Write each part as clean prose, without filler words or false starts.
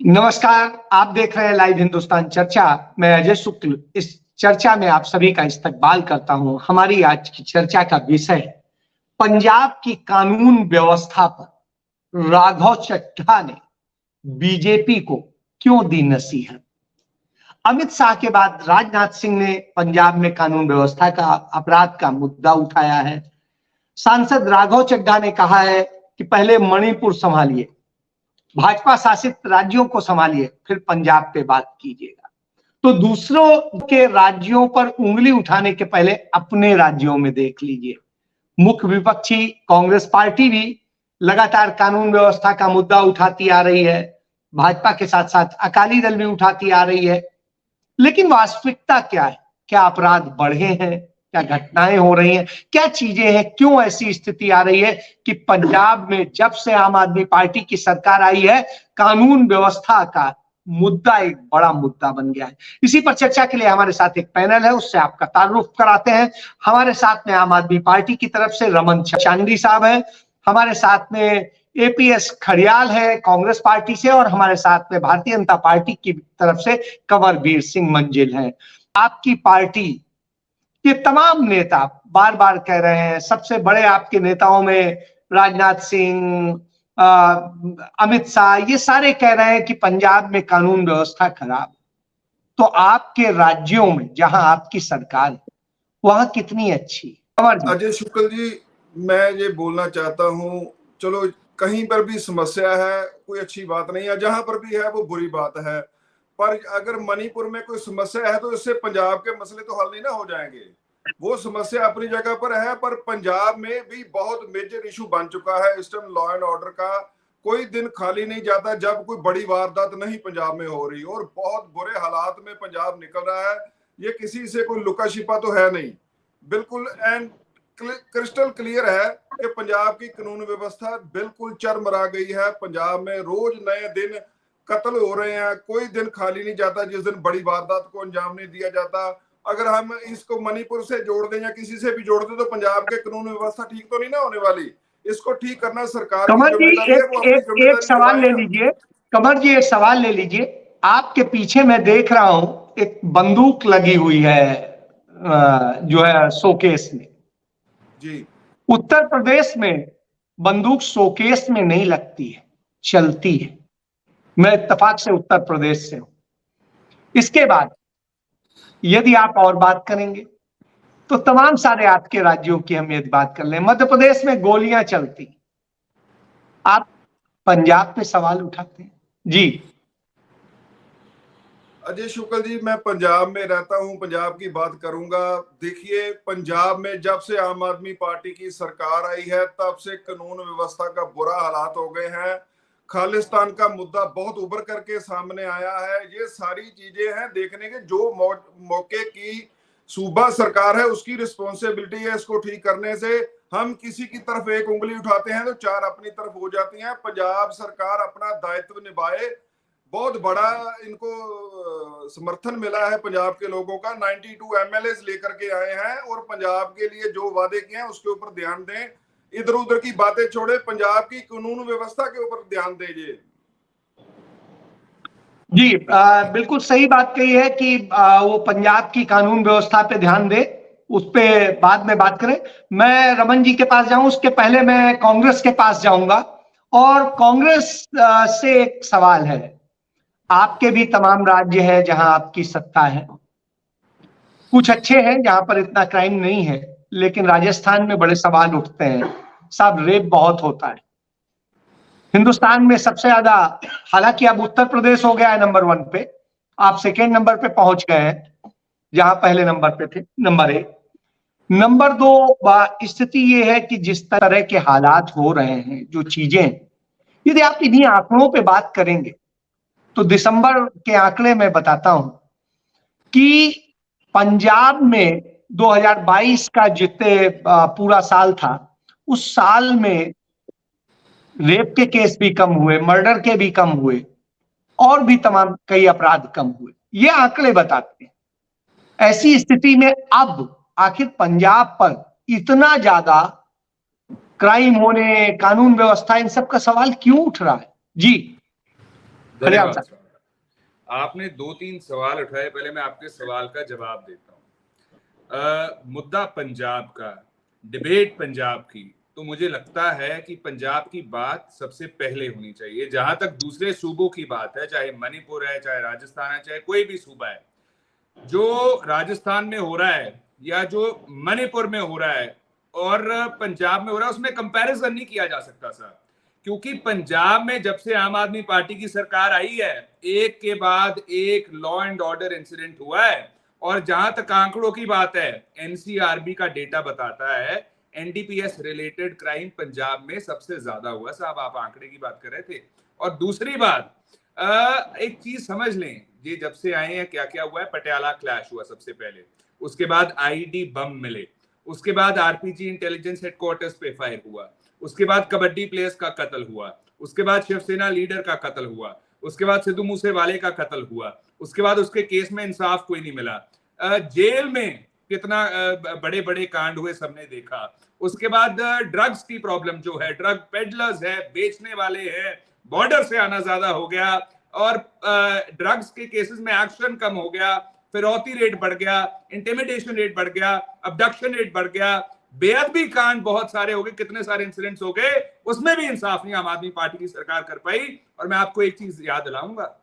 नमस्कार। आप देख रहे हैं लाइव हिंदुस्तान चर्चा। मैं अजय शुक्ल इस चर्चा में आप सभी का इस्तकबाल करता हूं। हमारी आज की चर्चा का विषय पंजाब की कानून व्यवस्था पर राघव चड्ढा ने बीजेपी को क्यों दी नसीहत। अमित शाह के बाद राजनाथ सिंह ने पंजाब में कानून व्यवस्था का अपराध का मुद्दा उठाया है। सांसद राघव चड्ढा ने कहा है कि पहले मणिपुर संभालिए, भाजपा शासित राज्यों को संभालिए, फिर पंजाब पे बात कीजिएगा। तो दूसरों के राज्यों पर उंगली उठाने के पहले अपने राज्यों में देख लीजिए। मुख्य विपक्षी कांग्रेस पार्टी भी लगातार कानून व्यवस्था का मुद्दा उठाती आ रही है, भाजपा के साथ साथ अकाली दल भी उठाती आ रही है। लेकिन वास्तविकता क्या है? क्या अपराध बढ़े हैं? क्या घटनाएं हो रही हैं? क्या चीजें हैं? क्यों ऐसी स्थिति आ रही है कि पंजाब में जब से आम आदमी पार्टी की सरकार आई है, कानून व्यवस्था का मुद्दा एक बड़ा मुद्दा बन गया है। इसी पर चर्चा के लिए हमारे साथ एक पैनल है, उससे आपका तारुफ कराते हैं। हमारे साथ में आम आदमी पार्टी की तरफ से रमन चांदी साहब है, हमारे साथ में एपीएस खड़ियाल है कांग्रेस पार्टी से, और हमारे साथ में भारतीय जनता पार्टी की तरफ से कंवरवीर सिंह मंजिल है। आपकी पार्टी के तमाम नेता बार बार कह रहे हैं, सबसे बड़े आपके नेताओं में राजनाथ सिंह, अमित शाह, ये सारे कह रहे हैं कि पंजाब में कानून व्यवस्था खराब। तो आपके राज्यों में जहां आपकी सरकार है वहां कितनी अच्छी? अजय शुक्ल जी, मैं ये बोलना चाहता हूँ, चलो कहीं पर भी समस्या है, कोई अच्छी बात नहीं है, जहां पर भी है वो बुरी बात है। पर अगर मणिपुर में कोई समस्या है तो इससे पंजाब के मसले तो हल नहीं ना हो जाएंगे। वो समस्या अपनी जगह पर है, पर पंजाब में भी बहुत मेजर इशू बन चुका है इस टाइम लॉ एंड ऑर्डर का। कोई दिन खाली नहीं जाता जब कोई बड़ी वारदात नहीं पंजाब में हो रही, और बहुत बुरे हालात में पंजाब निकल रहा है। ये किसी से कोई लुका छिपा तो है नहीं, बिल्कुल एंड क्रिस्टल क्लियर है कि पंजाब की कानून व्यवस्था बिल्कुल चरमरा गई है। पंजाब में रोज नए दिन कत्ल हो रहे हैं, कोई दिन खाली नहीं जाता जिस दिन बड़ी वारदात को अंजाम नहीं दिया जाता। अगर हम इसको मणिपुर से जोड़ दें या किसी से भी जोड़ दें तो पंजाब के कानून व्यवस्था ठीक तो नहीं ना होने वाली। इसको ठीक करना सरकार की जिम्मेदारी है, वो अपनी जिम्मेदारी सवाल ले लीजिए। कमर जी, एक सवाल ले लीजिए। आपके पीछे मैं देख रहा हूं एक बंदूक लगी हुई है, जो है शोकेस में जी। उत्तर प्रदेश में बंदूक शोकेस में नहीं लगती है, चलती है। मैं इत्तेफाक से उत्तर प्रदेश से हूं। इसके बाद यदि आप और बात करेंगे तो तमाम सारे आपके राज्यों की हम यदि बात कर लें, मध्य प्रदेश में गोलियां चलती, आप पंजाब पे सवाल उठाते हैं। जी अजय शुक्ल जी, मैं पंजाब में रहता हूं, पंजाब की बात करूंगा। देखिए, पंजाब में जब से आम आदमी पार्टी की सरकार आई है तब से कानून व्यवस्था का बुरा हालात हो गए हैं। खालिस्तान का मुद्दा बहुत उभर करके सामने आया है। ये सारी चीजें हैं देखने के, जो मौके की सूबा सरकार है उसकी रिस्पॉन्सिबिलिटी है इसको ठीक करने से। हम किसी की तरफ एक उंगली उठाते हैं तो चार अपनी तरफ हो जाती हैं। पंजाब सरकार अपना दायित्व निभाए। बहुत बड़ा इनको समर्थन मिला है पंजाब के लोगों का। 92 एमएलए लेकर के आए हैं और पंजाब के लिए जो वादे किए हैं उसके ऊपर ध्यान दें। इधर उधर की बातें छोड़े, पंजाब की कानून व्यवस्था के ऊपर ध्यान दीजिए। जी, बिल्कुल सही बात कही है कि वो पंजाब की कानून व्यवस्था पे ध्यान दे, उस पे बाद में बात करें। मैं रमन जी के पास जाऊं उसके पहले मैं कांग्रेस के पास जाऊंगा, और कांग्रेस से एक सवाल है। आपके भी तमाम राज्य है जहां आपकी सत्ता है, कुछ अच्छे हैं जहां पर इतना क्राइम नहीं है, लेकिन राजस्थान में बड़े सवाल उठते हैं। साहब, रेप बहुत होता है हिंदुस्तान में सबसे ज्यादा। हालांकि अब उत्तर प्रदेश हो गया है नंबर 1 पे, आप सेकेंड नंबर पे पहुंच गए हैं जहां पहले नंबर पे थे, नंबर 1। नंबर 2 स्थिति ये है कि जिस तरह के हालात हो रहे हैं, जो चीजें, यदि आप इन्हीं आंकड़ों पे बात करेंगे तो दिसंबर के आंकड़े में बताता हूं कि पंजाब में 2022 का जितने पूरा साल था, उस साल में रेप के केस भी कम हुए, मर्डर के भी कम हुए, और भी तमाम कई अपराध कम हुए। ये आंकड़े बताते हैं। ऐसी स्थिति में अब आखिर पंजाब पर इतना ज्यादा क्राइम होने, कानून व्यवस्था, इन सब का सवाल क्यों उठ रहा है? जी धन्यवाद धन्यवाद। आपने 2-3 सवाल उठाए, पहले मैं आपके सवाल का जवाब देता हूँ। मुद्दा पंजाब का, डिबेट पंजाब की, तो मुझे लगता है कि पंजाब की बात सबसे पहले होनी चाहिए। जहां तक दूसरे सूबों की बात है, चाहे मणिपुर है, चाहे राजस्थान है, चाहे कोई भी सूबा है, जो राजस्थान में हो रहा है या जो मणिपुर में हो रहा है और पंजाब में हो रहा है, उसमें कंपैरिजन नहीं किया जा सकता सर। क्योंकि पंजाब में जब से आम आदमी पार्टी की सरकार आई है, एक के बाद एक लॉ एंड ऑर्डर इंसिडेंट हुआ है। और जहां तक आंकड़ों की बात है, एनसीआरबी का डेटा बताता है एनडीपीएस रिलेटेड क्राइम पंजाब में सबसे ज्यादा हुआ। साहब आप आंकड़े की बात कर रहे थे। और दूसरी बात, एक चीज समझ लें, ये जब से आए हैं क्या क्या हुआ है। पटियाला क्लैश हुआ सबसे पहले, उसके बाद आईडी बम मिले, उसके बाद आरपीजी इंटेलिजेंस हेडक्वार्टर्स पे फायर हुआ, उसके बाद कबड्डी प्लेयर्स का कत्ल हुआ, उसके बाद शिवसेना लीडर का कत्ल हुआ, उसके बाद सिद्धू मूसेवाले का कत्ल हुआ, उसके बाद उसके केस में इंसाफ कोई नहीं मिला, जेल में कितना बड़े बड़े कांड हुए सबने देखा। उसके बाद ड्रग्स की प्रॉब्लम जो है, ड्रग पेडलर्स है, बेचने वाले हैं, बॉर्डर से आना ज्यादा हो गया और ड्रग्स के केसेस में एक्शन कम हो गया, फिरौती रेट बढ़ गया, इंटिमिडेशन रेट बढ़ गया, अबडक्शन रेट बढ़ गया, बेअदबी कांड बहुत सारे हो गए, कितने सारे इंसिडेंट्स हो गए, उसमें भी इंसाफ नहीं आम आदमी पार्टी की सरकार कर पाई। और मैं आपको एक चीज याद दिलाऊंगा,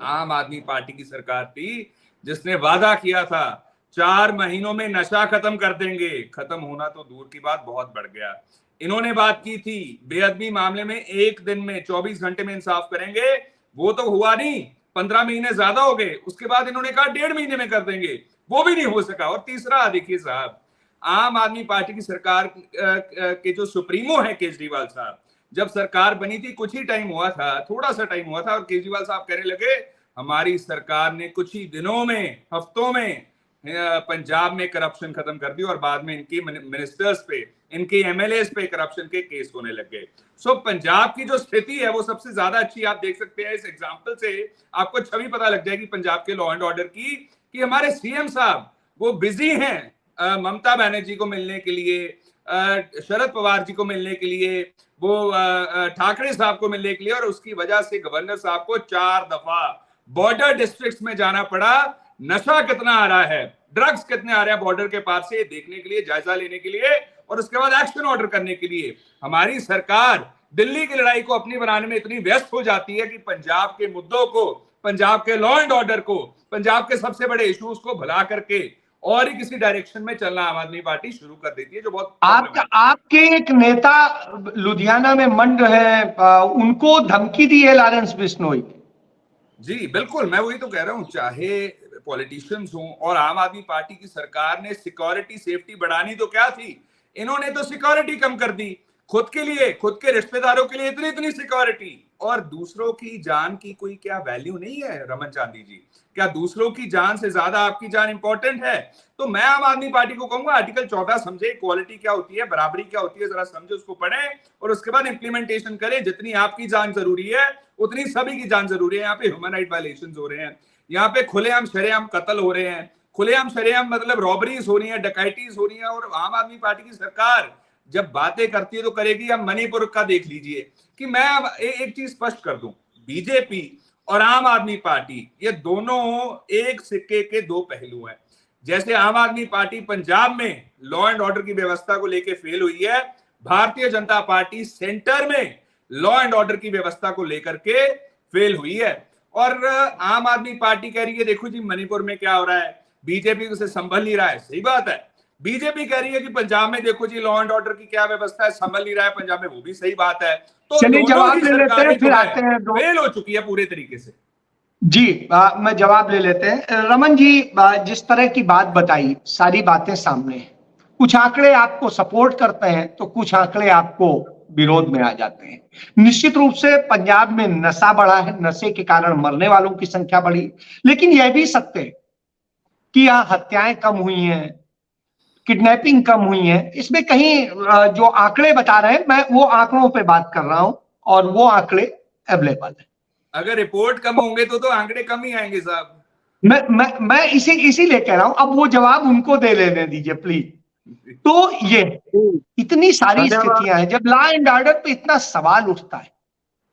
आम आदमी पार्टी की सरकार थी जिसने वादा किया था 4 महीनों में नशा खत्म कर देंगे। खत्म होना तो दूर की बात, बहुत बढ़ गया। इन्होंने बात की थी बेअदबी मामले में 1 दिन में 24 घंटे में इंसाफ करेंगे, वो तो हुआ नहीं, 15 महीने ज्यादा हो गए। उसके बाद इन्होंने कहा 1.5 महीने में कर देंगे, वो भी नहीं हो सका। और तीसरा, देखिए साहब, आम आदमी पार्टी की सरकार के जो सुप्रीमो है केजरीवाल साहब, जब सरकार बनी थी कुछ ही टाइम हुआ था, थोड़ा सा टाइम हुआ था, और केजरीवाल साहब कहने लगे हमारी सरकार ने कुछ ही दिनों में, हफ्तों में पंजाब में करप्शन खत्म कर दी। और बाद में इनकी मिनिस्टर्स पे, इनके एमएलएस पे करप्शन के केस होने लग गए। सो पंजाब की जो स्थिति है वो सबसे ज्यादा अच्छी आप देख सकते हैं। इस एग्जांपल से आपको छवि पता लग जाएगी पंजाब के लॉ एंड ऑर्डर की, कि हमारे सीएम साहब वो बिजी हैं ममता बनर्जी को मिलने के लिए, शरद पवार जी को मिलने के लिए, वो ठाकरे साहब को मिलने के लिए, और उसकी वजह से गवर्नर साहब को 4 दफा बॉर्डर डिस्ट्रिक्ट्स में जाना पड़ा। नशा कितना आ रहा है, ड्रग्स कितने आ रहे हैं बॉर्डर के पार से, देखने के लिए, जायजा लेने के लिए, और उसके बाद एक्शन ऑर्डर करने के लिए। हमारी सरकार दिल्ली की लड़ाई को अपनी बनाने में इतनी व्यस्त हो जाती है कि पंजाब के मुद्दों को, पंजाब के लॉ एंड ऑर्डर को, पंजाब के सबसे बड़े इश्यूज को भुला करके और ही किसी डायरेक्शन में चलना आम आदमी पार्टी शुरू कर देती है, जो बहुत आपके एक नेता लुधियाना में मंड है, उनको धमकी दी है लॉरेंस बिश्नोई। जी बिल्कुल, मैं वही तो कह रहा हूं, चाहे पॉलिटिशियंस हों और आम आदमी पार्टी की सरकार ने सिक्योरिटी सेफ्टी बढ़ानी तो क्या थी, इन्होंने तो सिक्योरिटी कम कर दी खुद के लिए, खुद के रिश्तेदारों के लिए इतनी सिक्योरिटी, और दूसरों की जान की कोई क्या वैल्यू नहीं है रमन चांदी जी? क्या दूसरों की जान से ज्यादा आपकी जान इंपॉर्टेंट है? तो मैं आम आदमी पार्टी को कहूंगा आर्टिकल 14 समझे, इक्वालिटी क्या होती है, बराबरी क्या होती है, जरा समझे, उसको पढ़े और उसके बाद इंप्लीमेंटेशन करें। जितनी आपकी जान जरूरी है उतनी सभी की जान जरूरी है। यहाँ पे ह्यूमन राइट वायलेशन हो रहे हैं, यहाँ पे खुलेआम शरेआम कत्ल हो रहे हैं, खुलेआम शरेआम मतलब रॉबरीज हो रही है, डकैतीज हो रही है, और आम आदमी पार्टी की सरकार जब बातें करती है तो करेगी। अब मणिपुर का देख लीजिए, कि मैं एक चीज स्पष्ट कर दूं, बीजेपी और आम आदमी पार्टी ये दोनों एक सिक्के के 2 पहलू हैं। जैसे आम आदमी पार्टी पंजाब में लॉ एंड ऑर्डर की व्यवस्था को लेकर फेल हुई है, भारतीय जनता पार्टी सेंटर में लॉ एंड ऑर्डर की व्यवस्था को लेकर के फेल हुई है। और आम आदमी पार्टी कह रही है देखो जी मणिपुर में क्या हो रहा है, बीजेपी उसे संभल नहीं रहा है। सही बात है, बीजेपी कह रही है कि पंजाब में देखो जी लॉ एंड ऑर्डर की क्या व्यवस्था है, संभल नहीं रहा है पंजाब में, वो भी सही बात है। तो चलिए जवाब ले लेते हैं, फिर आते हैं। फेल हो चुकी है पूरे तरीके से। जी मैं जवाब ले लेते हैं। रमन जी, जिस तरह की बात बताई, सारी बातें सामने हैं। कुछ आंकड़े आपको सपोर्ट करते हैं तो कुछ आंकड़े आपको विरोध में आ जाते हैं। निश्चित रूप से पंजाब में नशा बढ़ा है, नशे के कारण मरने वालों की संख्या बढ़ी, लेकिन यह भी सत्य है कि यहाँ हत्याएं कम हुई हैं, किडनैपिंग कम हुई है। इसमें कहीं जो आंकड़े बता रहे हैं, मैं वो आंकड़ों पे बात कर रहा हूं और वो आंकड़े अवेलेबल है। अगर रिपोर्ट कम होंगे तो आंकड़े कम ही आएंगे साहब। मैं इसीलिए कह रहा हूं, अब वो जवाब उनको दे लेने दीजिए प्लीज। तो ये इतनी सारी स्थितियां हैं, जब लॉ एंड ऑर्डर पे इतना सवाल उठता है,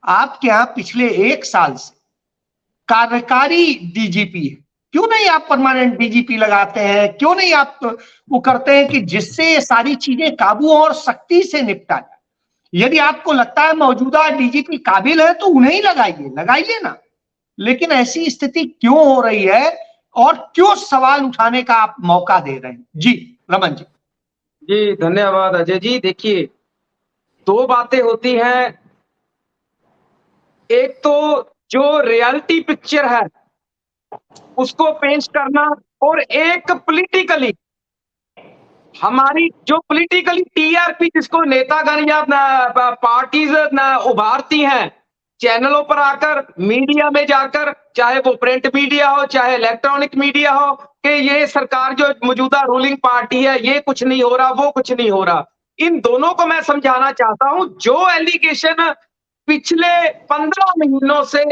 आपके यहाँ पिछले 1 साल से कार्यकारी डीजीपी है, क्यों नहीं आप परमानेंट डीजीपी लगाते हैं? क्यों नहीं आप वो करते हैं कि जिससे ये सारी चीजें काबू और सख्ती से निपटा जाए? यदि आपको लगता है मौजूदा डीजीपी काबिल है तो उन्हें ही लगाइए ना। लेकिन ऐसी स्थिति क्यों हो रही है और क्यों सवाल उठाने का आप मौका दे रहे हैं? जी रमन जी। जी धन्यवाद अजय जी। देखिए, दो बातें होती हैं, एक तो जो रियलिटी पिक्चर है उसको पेश करना, और एक पॉलिटिकली हमारी जो पॉलिटिकली टीआरपी जिसको नेतागण या पार्टीज उभारती हैं चैनलों पर आकर, मीडिया में जाकर, चाहे वो प्रिंट मीडिया हो चाहे इलेक्ट्रॉनिक मीडिया हो, कि ये सरकार जो मौजूदा रूलिंग पार्टी है ये कुछ नहीं हो रहा, वो कुछ नहीं हो रहा। इन दोनों को मैं समझाना चाहता हूं, जो एलिगेशन पिछले 15 महीनों से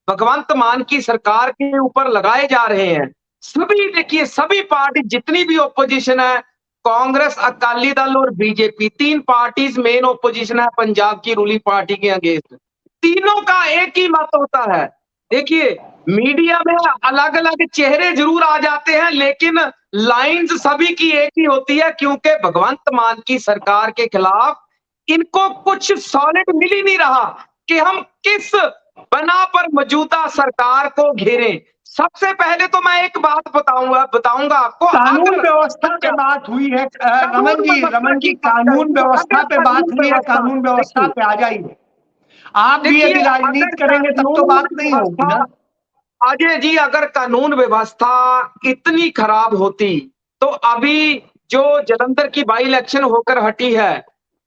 भगवंत मान की सरकार के ऊपर लगाए जा रहे हैं, सभी देखिए, सभी पार्टी जितनी भी ओपोजिशन है, कांग्रेस, अकाली दल और बीजेपी, तीन पार्टीज मेन ओपोजिशन है पंजाब की रूलिंग पार्टी के अगेंस्ट। तीनों का एक ही मत होता है। देखिए, मीडिया में अलग अलग चेहरे जरूर आ जाते हैं लेकिन लाइंस सभी की एक ही होती है, क्योंकि भगवंत मान की सरकार के खिलाफ इनको कुछ सॉलिड मिल ही नहीं रहा कि हम किस बना पर मौजूदा सरकार को घेरें। सबसे पहले तो मैं एक बात बताऊंगा आपको, कानून व्यवस्था पे बात हुई है रमन जी, कानून व्यवस्था पे बात हुई है, कानून व्यवस्था पे आ जाइए। आप भी यदि राजनीति करेंगे तब तो बात नहीं होगी ना। अजय जी, अगर कानून व्यवस्था इतनी खराब होती तो अभी जो जलंधर की बाई इलेक्शन होकर हटी है,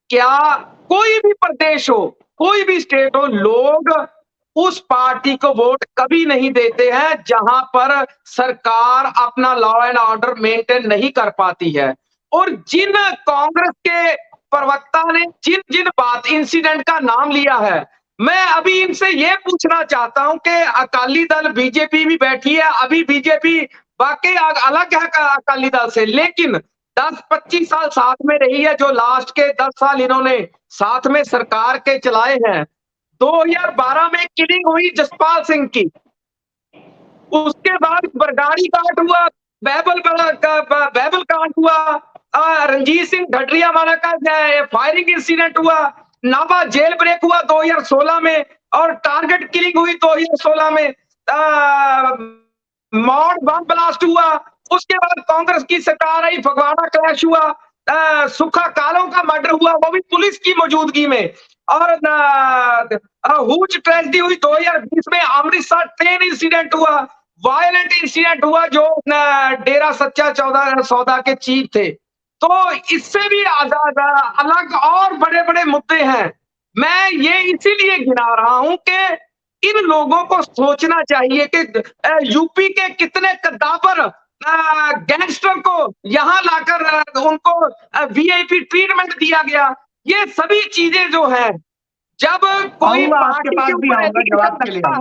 क्या कोई भी प्रदेश हो, कोई भी स्टेट हो, लोग उस पार्टी को वोट कभी नहीं देते हैं जहां पर सरकार अपना लॉ एंड ऑर्डर मेंटेन नहीं कर पाती है। और जिन कांग्रेस के प्रवक्ता ने जिन जिन बात इंसिडेंट का नाम लिया है, मैं अभी इनसे ये पूछना चाहता हूं कि अकाली दल बीजेपी भी बैठी है, अभी बीजेपी वाकई अलग है अकाली दल से, लेकिन 10-25 साल साथ में रही है, जो लास्ट के 10 साल इन्होंने साथ में सरकार के चलाए हैं। 2012 में किलिंग हुई जसपाल सिंह की, उसके बाद बरगाड़ी कांड हुआ, बैबल कांड हुआ, रंजीत सिंह ढडरिया वाला का फायरिंग इंसिडेंट हुआ, नाभा जेल ब्रेक हुआ 2016 में, और टारगेट किलिंग हुई 2016 में, मॉड बम ब्लास्ट हुआ, उसके बाद कांग्रेस की सरकार आई, फगवाड़ा क्लैश हुआ, सुखा कालों का मर्डर हुआ, वो भी पुलिस की मौजूदगी में, और हुज ट्रेजेडी हुई 2020 में, अमृतसर ट्रेन इंसिडेंट हुआ, वायलेंट इंसिडेंट हुआ जो डेरा सच्चा सौदा के चीफ थे। तो इससे भी अलग और बड़े बड़े मुद्दे हैं। मैं ये इसीलिए गिना रहा हूं कि इन लोगों को सोचना चाहिए कि यूपी के कितने कद्दावर गैंगस्टर को यहां लाकर उनको वीआईपी ट्रीटमेंट दिया गया। ये सभी चीजें जो है, जब कोई पार्टी के ऊपर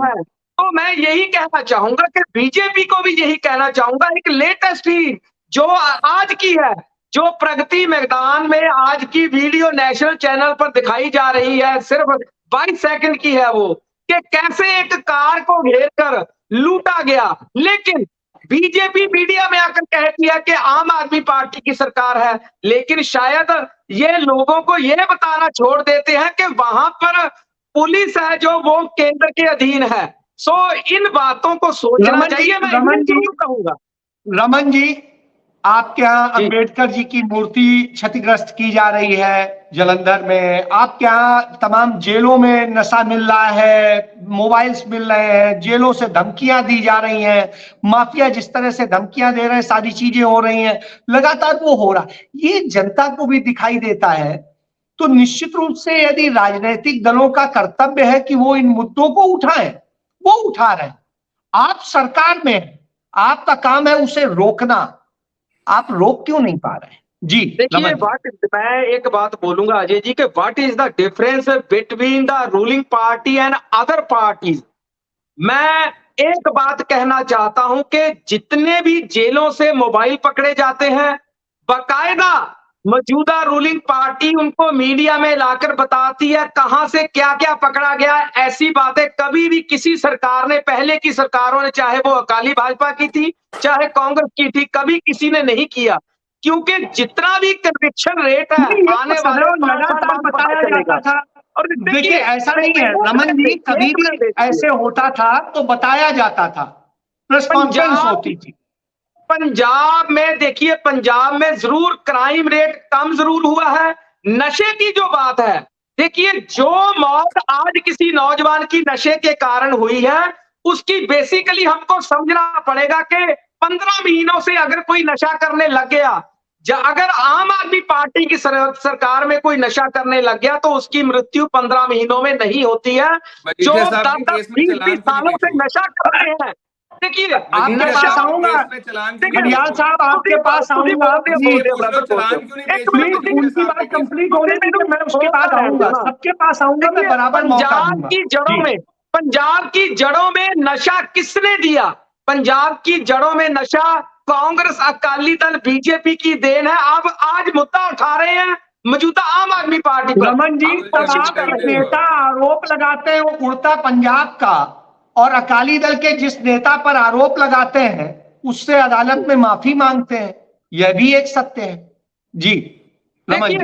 है, तो मैं यही कहना चाहूंगा कि बीजेपी को भी यही कहना चाहूंगा, एक लेटेस्ट ही जो आज की है, जो प्रगति मैदान में आज की वीडियो नेशनल चैनल पर दिखाई जा रही है, सिर्फ 22 सेकंड की है वो, कि कैसे एक कार को घेर कर लूटा गया, लेकिन बीजेपी मीडिया में आकर कहती है कि आम आदमी पार्टी की सरकार है, लेकिन शायद ये लोगों को ये बताना छोड़ देते हैं कि वहां पर पुलिस है जो वो केंद्र के अधीन है। सो इन बातों को सोचना चाहिए। मैं जरूर कहूंगा रमन जी, आपके यहाँ अंबेडकर जी की मूर्ति क्षतिग्रस्त की जा रही है जलंधर में, आपके यहाँ तमाम जेलों में नशा मिल रहा है, मोबाइल्स मिल रहे हैं, जेलों से धमकियां दी जा रही हैं, माफिया जिस तरह से धमकियां दे रहे हैं, सारी चीजें हो रही हैं, लगातार वो हो रहा है, ये जनता को भी दिखाई देता है। तो निश्चित रूप से यदि राजनीतिक दलों का कर्तव्य है कि वो इन मुद्दों को उठाएं, वो उठा रहे हैं। आप सरकार में, आपका काम है उसे रोकना, आप रोक क्यों नहीं पा रहे हैं? जी देखिए, मैं एक बात बोलूंगा अजय जी कि what is the difference between the ruling party and other parties. मैं एक बात कहना चाहता हूं कि जितने भी जेलों से मोबाइल पकड़े जाते हैं, बाकायदा मौजूदा रूलिंग पार्टी उनको मीडिया में लाकर बताती है कहां से क्या क्या पकड़ा गया। ऐसी बातें कभी भी किसी सरकार ने, पहले की सरकारों ने, चाहे वो अकाली भाजपा की थी चाहे कांग्रेस की थी, कभी किसी ने नहीं किया। क्योंकि जितना भी कन्विक्शन रेट है ये आने तो वाले सदैव लगातार बताया जाता था। और देखिए ऐसा नहीं है रमन जी, कभी भी ऐसे होता था तो बताया जाता था, प्रेस कॉन्फ्रेंस होती थी। पंजाब में देखिए, पंजाब में जरूर क्राइम रेट कम जरूर हुआ है। नशे की जो बात है, देखिए जो मौत आज किसी नौजवान की नशे के कारण हुई है, उसकी बेसिकली हमको समझना पड़ेगा कि 15 महीनों से अगर कोई नशा करने लग गया, अगर आम आदमी पार्टी की सरकार में कोई नशा करने लग गया तो उसकी मृत्यु 15 महीनों में नहीं होती है। जो 10-10, 20-20 सालों से नशा कर रहे हैं, देखिए आपके पास आऊंगा, घड़ियाल साहब आपके पास आऊंगा, उनकी बात कंप्लीट होने दीजिए, मैं उसके बाद आऊंगा, सबके पास आऊंगा, मैं बराबर मौका दूंगा। पंजाब की जड़ों में नशा किसने दिया? पंजाब की जड़ों में नशा कांग्रेस, अकाली दल, बीजेपी की देन है। अब आज मुद्दा उठा रहे हैं मौजूदा आम आदमी पार्टी पर। रमन जी, नेता आरोप लगाते हैं वो कुर्ता पंजाब का, और अकाली दल के जिस नेता पर आरोप लगाते हैं उससे अदालत में माफी मांगते हैं, यह भी एक सत्य है। जी रमन जी,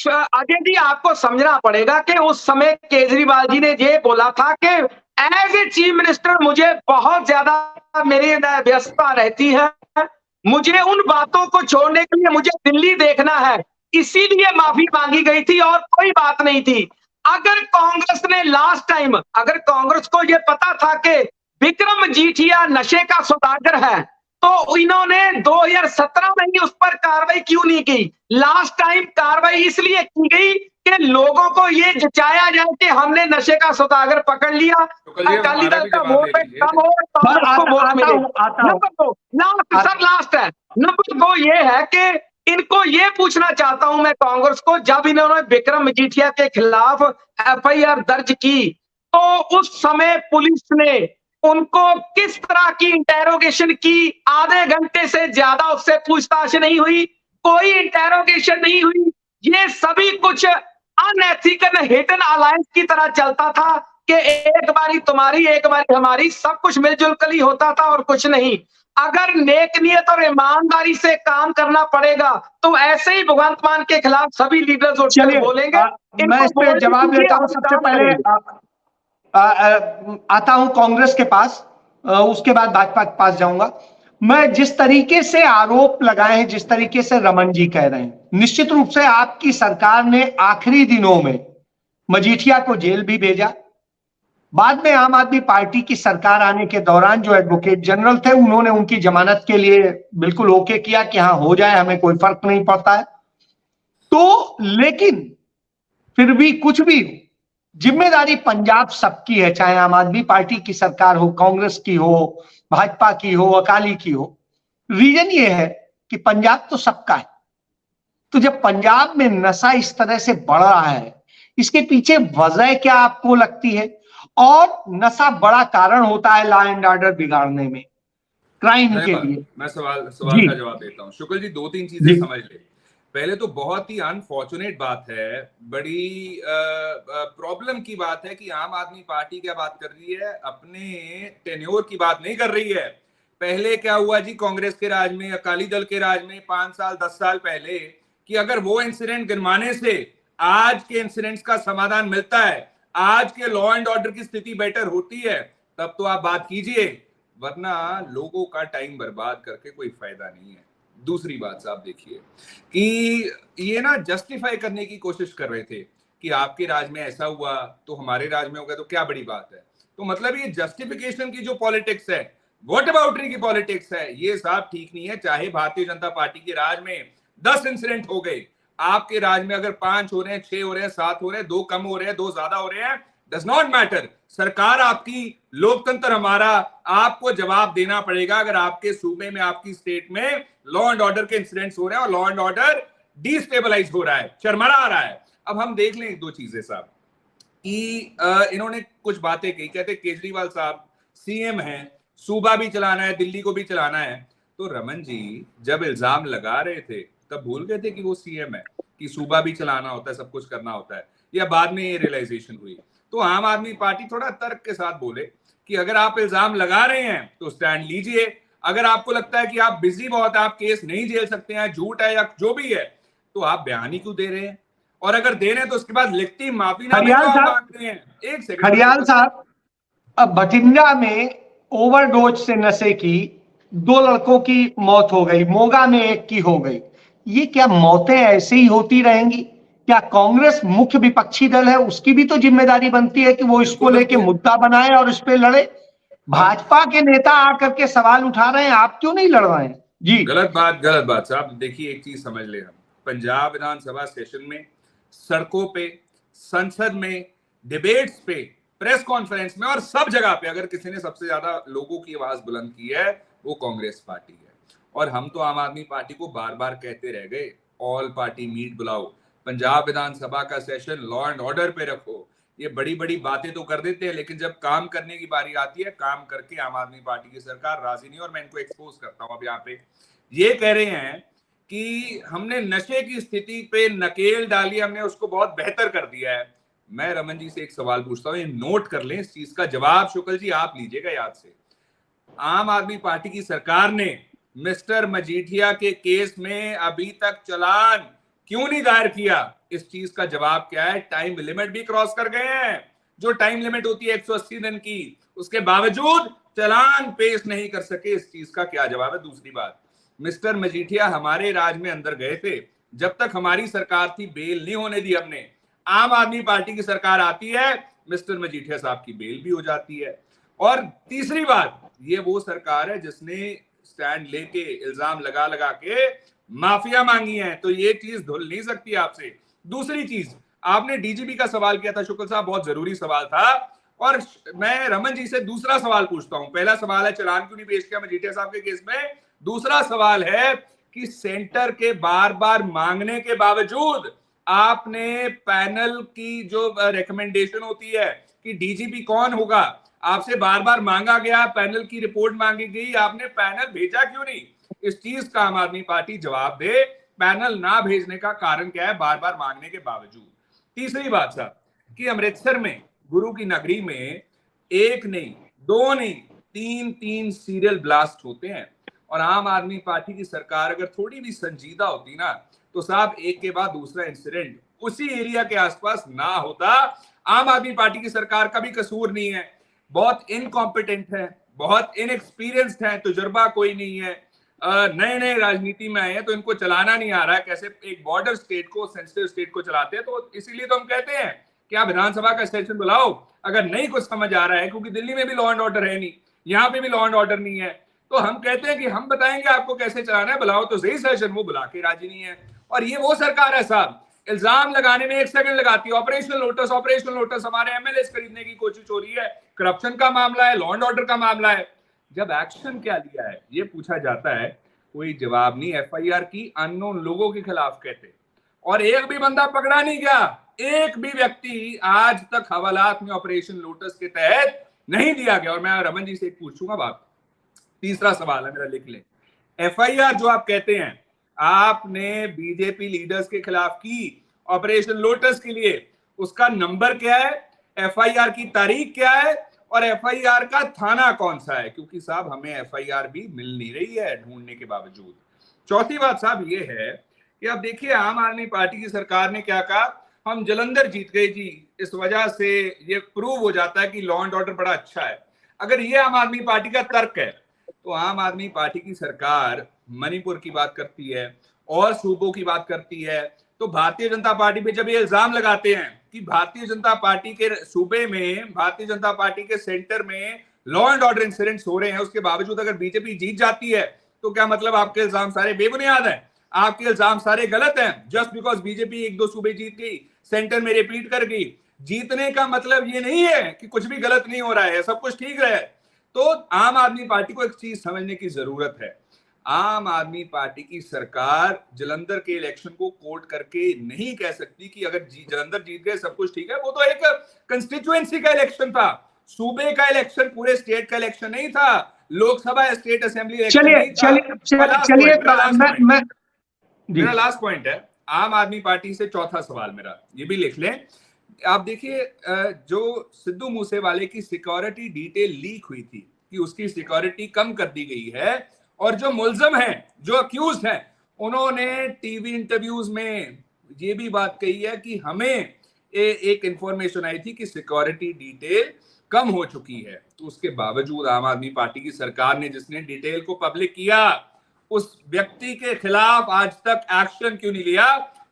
अजय जी आपको समझना पड़ेगा कि उस समय केजरीवाल जी ने ये बोला था कि एज ए चीफ मिनिस्टर मुझे बहुत ज्यादा मेरी व्यस्तता रहती है, मुझे उन बातों को छोड़ने के लिए मुझे दिल्ली देखना है, इसीलिए माफी मांगी गई थी और कोई बात नहीं थी। अगर कांग्रेस ने लास्ट टाइम, अगर कांग्रेस को यह पता था कि विक्रम मजीठिया नशे का सौदागर है, तो इन्होंने 2017 में ही उस पर कार्रवाई क्यों नहीं की? लास्ट टाइम कार्रवाई इसलिए की गई कि लोगों को ये जचाया जाए कि हमने नशे का सौदागर पकड़ लिया, अकाली दल का वोट कम हो, कांग्रेस को वोट मिले। नंबर 2 लास्ट है, नंबर 2 ये है कि इनको ये पूछना चाहता हूं मैं कांग्रेस को, जब इन्होंने विक्रम मजीठिया के खिलाफ एफआईआर दर्ज की तो उस समय पुलिस ने उनको किस तरह की इंटेरोगेशन की? आधे घंटे से ज्यादा उससे पूछताछ नहीं हुई, कोई इंटेरोगेशन नहीं हुई। ये सभी कुछ अनएथिकल हिडन अलायंस की तरह चलता था कि एक बारी तुम्हारी एक बारी हमारी, सब कुछ मिलजुल कर ही होता था और कुछ नहीं। अगर नेक नियत और ईमानदारी से काम करना पड़ेगा तो ऐसे ही भगवंत मान के खिलाफ सभी लीडर्स उठकर बोलेंगे। मैं इस पे जवाब देता हूं। सबसे पहले आता हूं कांग्रेस के पास, उसके बाद भाजपा के पास जाऊंगा। मैं जिस तरीके से आरोप लगाए हैं, जिस तरीके से रमन जी कह रहे हैं, निश्चित रूप से आपकी सरकार ने आखिरी दिनों में मजीठिया को जेल भी भेजा। बाद में आम आदमी पार्टी की सरकार आने के दौरान जो एडवोकेट जनरल थे उन्होंने उनकी जमानत के लिए बिल्कुल ओके किया कि हाँ हो जाए, हमें कोई फर्क नहीं पड़ता है। तो लेकिन फिर भी कुछ भी जिम्मेदारी पंजाब सबकी है, चाहे आम आदमी पार्टी की सरकार हो, कांग्रेस की हो, भाजपा की हो, अकाली की हो। रीजन ये है कि पंजाब तो सबका है। तो जब पंजाब में नशा इस तरह से बढ़ रहा है, इसके पीछे वजह क्या आपको लगती है? और नशा बड़ा कारण होता है लॉ एंड ऑर्डर बिगाड़ने में, क्राइम के लिए। मैं सवाल का जवाब देता हूं। शुक्ल जी 2-3 चीजें समझ ले। पहले तो बहुत ही अनफॉर्चुनेट बात है, बड़ी प्रॉब्लम की बात है कि आम आदमी पार्टी क्या बात कर रही है, अपने टेन्योर की बात नहीं कर रही है। पहले क्या हुआ जी कांग्रेस के राज में, अकाली दल के राज में 5 साल 10 साल पहले, कि अगर वो इंसिडेंट गिनवाने से आज के इंसिडेंट्स का समाधान मिलता है, आज के लॉ एंड ऑर्डर की स्थिति बेटर होती है, तब तो आप बात कीजिए, वरना लोगों का टाइम बर्बाद करके कोई फायदा नहीं है। दूसरी बात साहब देखिए कि ये ना जस्टिफाई करने की कोशिश कर रहे थे कि आपके राज में ऐसा हुआ तो हमारे राज में होगा, तो क्या बड़ी बात है। तो मतलब ये जस्टिफिकेशन की जो पॉलिटिक्स है, व्हाट अबाउटरी की पॉलिटिक्स है, ये साहब ठीक नहीं है। चाहे भारतीय जनता पार्टी के राज में 10 इंसिडेंट हो गए, आपके राज में अगर 5 हो रहे हैं, 6 हो रहे हैं, 7 हो रहे हैं, 2 कम हो रहे हैं, 2 ज्यादा हो रहे हैं, डज नॉट मैटर। सरकार आपकी, लोकतंत्र हमारा, आपको जवाब देना पड़ेगा अगर आपके सूबे में, आपकी स्टेट में लॉ एंड ऑर्डर के इंसिडेंट्स हो रहे हैं और लॉ एंड ऑर्डर डिस्टेबलाइज हो रहा है, चरमरा आ रहा है। अब हम देख लें 2 चीजें साहब कि इन्होंने कुछ बातें कही, कहते केजरीवाल साहब सीएम हैं, सूबा भी चलाना है, दिल्ली को भी चलाना है। तो रमन जी जब इल्जाम लगा रहे थे तब भूल गए थे कि वो सीएम है, कि सूबा भी चलाना होता है, सब कुछ करना होता है, या बाद में ये रियलाइजेशन हुई? तो आम आदमी पार्टी थोड़ा तर्क के साथ बोले कि अगर आप इल्जाम लगा रहे हैं तो स्टैंड लीजिए, अगर आपको लगता है कि आप बिजी बहुत है, आप केस नहीं झेल सकते हैं, झूठ है या जो भी है, तो आप बयान ही क्यों दे रहे हैं? और अगर दे रहे हैं तो उसके बाद लिखती माफीनामे क्यों मांग रहे हैं? एक सेकंड खड़ियाल साहब, अब भटिंडा में ओवरडोज से नशे की 2 लड़कों की मौत हो गई, मोगा में 1 की हो गई। ये क्या मौतें ऐसे ही होती रहेंगी? क्या कांग्रेस मुख्य विपक्षी दल है, उसकी भी तो जिम्मेदारी बनती है कि वो इसको लेके मुद्दा बनाए और इस पे लड़े। भाजपा के नेता आकर के सवाल उठा रहे हैं, आप क्यों नहीं लड़ रहे हैं? जी गलत बात साहब। देखिए एक चीज समझ ले, हम पंजाब विधानसभा सेशन में, सड़कों पे, संसद में, डिबेट्स पे, प्रेस कॉन्फ्रेंस में और सब जगह पे अगर किसी ने सबसे ज्यादा लोगों की आवाज बुलंद की है वो कांग्रेस पार्टी है। और हम तो आम आदमी पार्टी को बार बार कहते रह गए, ऑल पार्टी मीट बुलाओ, पंजाब विधानसभा का सेशन लॉ एंड ऑर्डर पे रखो। ये बड़ी बड़ी बातें तो कर देते हैं, लेकिन जब काम करने की बारी आती है, काम करके आम आदमी पार्टी की सरकार राजी नहीं। और मैं इनको एक्सपोज करता हूं। अब यहाँ पे ये कह रहे हैं कि हमने नशे की स्थिति पे नकेल डाली, हमने उसको बहुत बेहतर कर दिया है। मैं रमन जी से एक सवाल पूछता हूँ, ये नोट कर लें, इस चीज का जवाब शुक्ल जी आप लीजिएगा याद से। आम आदमी पार्टी की सरकार ने मिस्टर मजीठिया के केस में अभी तक चालान क्यों नहीं दायर किया? इस चीज का जवाब क्या है? टाइम लिमिट भी क्रॉस कर गए हैं, जो टाइम लिमिट होती है 180 दिन की, उसके बावजूद चालान पेश नहीं कर सके। इस चीज का क्या जवाब है? दूसरी बात, मिस्टर मजीठिया हमारे राज में अंदर गए थे, जब तक हमारी सरकार थी बेल नहीं होने दी हमने। आम आदमी पार्टी की सरकार आती है, मिस्टर मजीठिया साहब की बेल भी हो जाती है। और तीसरी बात, ये वो सरकार है जिसने स्टैंड लेके इल्जाम लगा लगा के माफिया मांगी है, तो ये चीज धुल नहीं सकती आपसे। दूसरी चीज, आपने डीजीपी का सवाल किया था शुक्ल साहब, बहुत जरूरी सवाल था, और मैं रमन जी से दूसरा सवाल पूछता हूं। पहला सवाल है चालान क्यों नहीं पेश किया मजीठिया साहब के केस में, दूसरा सवाल है कि सेंटर के बार बार मांगने के बावजूद आपने पैनल की जो रिकमेंडेशन होती है कि डीजीपी कौन होगा, आपसे बार बार मांगा गया, पैनल की रिपोर्ट मांगी गई, आपने पैनल भेजा क्यों नहीं? इस चीज का आम आदमी पार्टी जवाब दे, पैनल ना भेजने का कारण क्या है बार बार मांगने के बावजूद। तीसरी बात साहब कि अमृतसर में, गुरु की नगरी में, 1 नहीं 2 नहीं 3 सीरियल ब्लास्ट होते हैं। और आम आदमी पार्टी की सरकार अगर थोड़ी भी संजीदा होती ना, तो साहब एक के बाद दूसरा इंसिडेंट उसी एरिया के आसपास ना होता। आम आदमी पार्टी की सरकार का भी कसूर नहीं है, बहुत इनकॉम्पिटेंट है, बहुत इनएक्सपीरियंस्ड है, तजुर्बा कोई नहीं है, नए नए राजनीति में आए हैं, तो इनको चलाना नहीं आ रहा है कैसे एक बॉर्डर स्टेट को, सेंसिटिव स्टेट को चलाते हैं। तो इसीलिए तो हम कहते हैं कि आप विधानसभा का सेशन बुलाओ अगर नहीं कुछ समझ आ रहा है, क्योंकि दिल्ली में भी लॉ एंड ऑर्डर है नहीं, यहाँ पे भी लॉ एंड ऑर्डर नहीं है, तो हम कहते हैं कि हम बताएंगे आपको कैसे चलाना है, बुलाओ तो सही सेशन। वो बुला के राजी नहीं है। और ये वो सरकार है साहब, इल्जाम लगाने में 1 सेकंड लगाती है। ऑपरेशन लोटस हमारे एमएलए खरीदने की कोशिश हो रही है, करप्शन का मामला है, लॉ एंड ऑर्डर का मामला है। जब एक्शन क्या लिया है ये पूछा जाता है, कोई जवाब नहीं। एफआईआर की अननोन लोगों के खिलाफ कहते, और एक भी बंदा पकड़ा नहीं गया, एक भी व्यक्ति आज तक हवालात में ऑपरेशन लोटस के तहत नहीं दिया गया। और मैं रमन जी से एक पूछूंगा बात, तीसरा सवाल है मेरा, लिख लें। एफआईआर जो आप कहते हैं आपने बीजेपी लीडर्स के खिलाफ की ऑपरेशन लोटस के लिए, उसका नंबर क्या है, एफआईआर की तारीख क्या है, और एफआईआर का थाना कौन सा है? क्योंकि साहब हमें एफआईआर भी मिल नहीं रही है ढूंढने के बावजूद। चौथी बात साहब ये है कि अब देखिए आम आदमी पार्टी की सरकार ने क्या कहा, हम जलंधर जीत गए जी, इस वजह से ये प्रूव हो जाता है कि लॉ एंड ऑर्डर बड़ा अच्छा है। अगर ये आम आदमी पार्टी का तर्क है, तो आम आदमी पार्टी की सरकार मणिपुर की बात करती है और सूबों की बात करती है, तो भारतीय जनता पार्टी पे जब ये इल्जाम लगाते हैं कि भारतीय जनता पार्टी के सूबे में, भारतीय जनता पार्टी के सेंटर में लॉ एंड ऑर्डर इंसिडेंट्स हो रहे हैं, उसके बावजूद अगर बीजेपी जीत जाती है, तो क्या मतलब आपके इल्जाम सारे बेबुनियाद हैं, आपके इल्जाम सारे गलत हैं? जस्ट बिकॉज बीजेपी 1-2 सूबे जीत गई, सेंटर में रिपीट कर गई, जीतने का मतलब ये नहीं है कि कुछ भी गलत नहीं हो रहा है, सब कुछ ठीक रहा है। तो आम आदमी पार्टी को एक चीज समझने की जरूरत है, आम आदमी पार्टी की सरकार जलंधर के इलेक्शन को कोट करके नहीं कह सकती कि अगर जलंधर जीत गए सब कुछ ठीक है। वो तो एक कंस्टिट्यूएंसी का इलेक्शन था, सूबे का इलेक्शन, पूरे स्टेट का इलेक्शन नहीं था, लोकसभा स्टेट असेंबली इलेक्शन नहीं था। चलिए मेरा लास्ट पॉइंट है, आम आदमी पार्टी से चौथा सवाल मेरा, ये भी लिख लें। आप देखिए, जो सिद्धू मूसेवाले की सिक्योरिटी डिटेल लीक हुई थी कि उसकी सिक्योरिटी कम कर दी गई है, और जो मुल्जम हैं, जो अक्यूज हैं, उन्होंने टीवी इंटरव्यूज में ये भी बात कही है कि हमें एक इंफॉर्मेशन आई थी कि सिक्योरिटी डिटेल कम हो चुकी है। तो उसके बावजूद आम आदमी पार्टी की सरकार ने, जिसने डिटेल को पब्लिक किया, उस व्यक्ति के खिलाफ आज तक एक्शन क्यों नहीं लिया?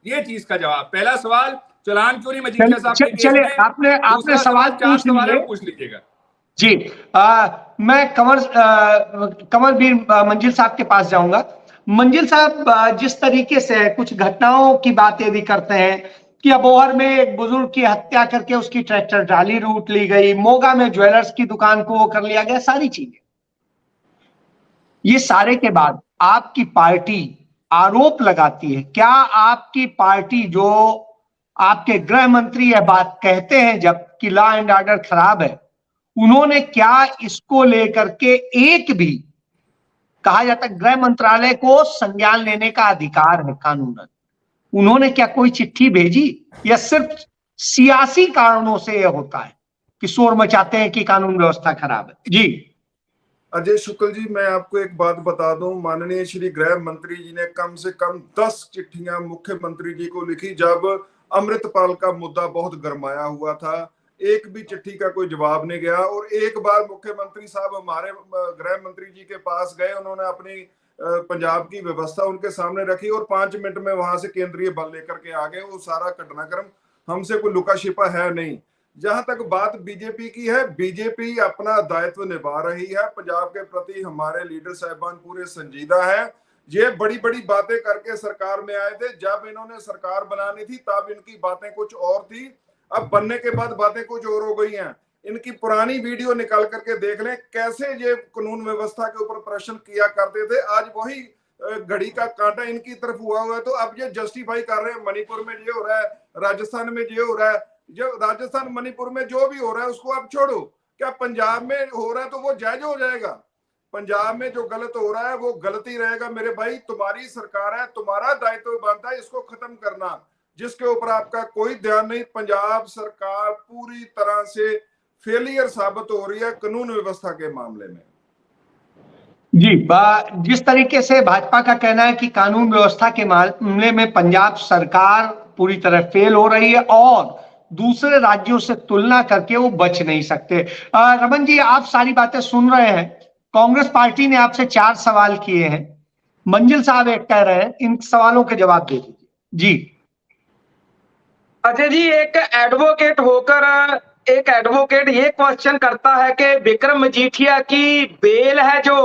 ये चीज का जवाब। पहला सवाल, चलान क्यों नहीं मजीठिया साहब के केस में? आपने सवाल पूछ लीजिएगा जी। मैं कंवरवीर मंजिल साहब के पास जाऊंगा। मंजिल साहब, जिस तरीके से कुछ घटनाओं की बात यदि करते हैं कि अबोहर में एक बुजुर्ग की हत्या करके उसकी ट्रैक्टर ट्राली लूट ली गई, मोगा में ज्वेलर्स की दुकान को वो कर लिया गया, सारी चीजें, ये सारे के बाद आपकी पार्टी आरोप लगाती है, क्या आपकी पार्टी, जो आपके गृह मंत्री यह बात कहते हैं जब कि लॉ एंड ऑर्डर खराब है, उन्होंने क्या इसको लेकर के एक भी, कहा जाता है गृह मंत्रालय को संज्ञान लेने का अधिकार है कानूनन, उन्होंने क्या कोई चिट्ठी भेजी, या सिर्फ सियासी कारणों से यह होता है कि शोर मचाते हैं कि कानून व्यवस्था खराब है? जी अजय शुक्ल जी, मैं आपको एक बात बता दूं, माननीय श्री गृह मंत्री जी ने कम से कम 10 चिट्ठियां मुख्यमंत्री जी को लिखी जब अमृतपाल का मुद्दा बहुत गरमाया हुआ था। एक भी चिट्ठी का कोई जवाब नहीं गया। और एक बार मुख्यमंत्री साहब हमारे गृह मंत्री जी के पास गए, उन्होंने अपनी पंजाब की व्यवस्था उनके सामने रखी और 5 मिनट में वहां से केंद्रीय बल लेकर के आ गए। वो सारा घटनाक्रम हमसे कोई लुका छिपा है नहीं। जहां तक बात बीजेपी की है, बीजेपी अपना दायित्व निभा रही है। पंजाब के प्रति हमारे लीडर साहिबान पूरे संजीदा है। ये बड़ी बड़ी बातें करके सरकार में आए थे, जब इन्होंने सरकार बनानी थी तब इनकी बातें कुछ और थी, अब बनने के बाद बातें कुछ और हो गई हैं। इनकी पुरानी वीडियो निकाल करके देख लें, कैसे ये कानून व्यवस्था के ऊपर प्रश्न किया करते थे। आज वही घड़ी का कांटा इनकी तरफ हुआ है, तो अब ये जस्टिफाई कर रहे हैं मणिपुर में ये हो रहा है, राजस्थान में ये हो रहा है। जो राजस्थान मणिपुर में जो भी हो रहा है उसको आप छोड़ो, क्या पंजाब में हो रहा है तो वो जायज हो जाएगा? पंजाब में जो गलत हो रहा है वो गलती रहेगा। मेरे भाई, तुम्हारी सरकार है, तुम्हारा दायित्व बनता है इसको खत्म करना, जिसके ऊपर आपका कोई ध्यान नहीं। पंजाब सरकार पूरी तरह से फेलियर साबित हो रही है कानून व्यवस्था के मामले में। जी, जिस तरीके से भाजपा का कहना है कि कानून व्यवस्था के मामले में पंजाब सरकार पूरी तरह फेल हो रही है और दूसरे राज्यों से तुलना करके वो बच नहीं सकते। रमन जी, आप सारी बातें सुन रहे हैं। कांग्रेस पार्टी ने आपसे 4 सवाल किए हैं, मंजिल साहब एक कह रहे हैं, इन सवालों के जवाब दे दीजिए। जी अजय जी, एक एडवोकेट होकर एक एडवोकेट ये क्वेश्चन करता है कि विक्रम मजीठिया की बेल है जो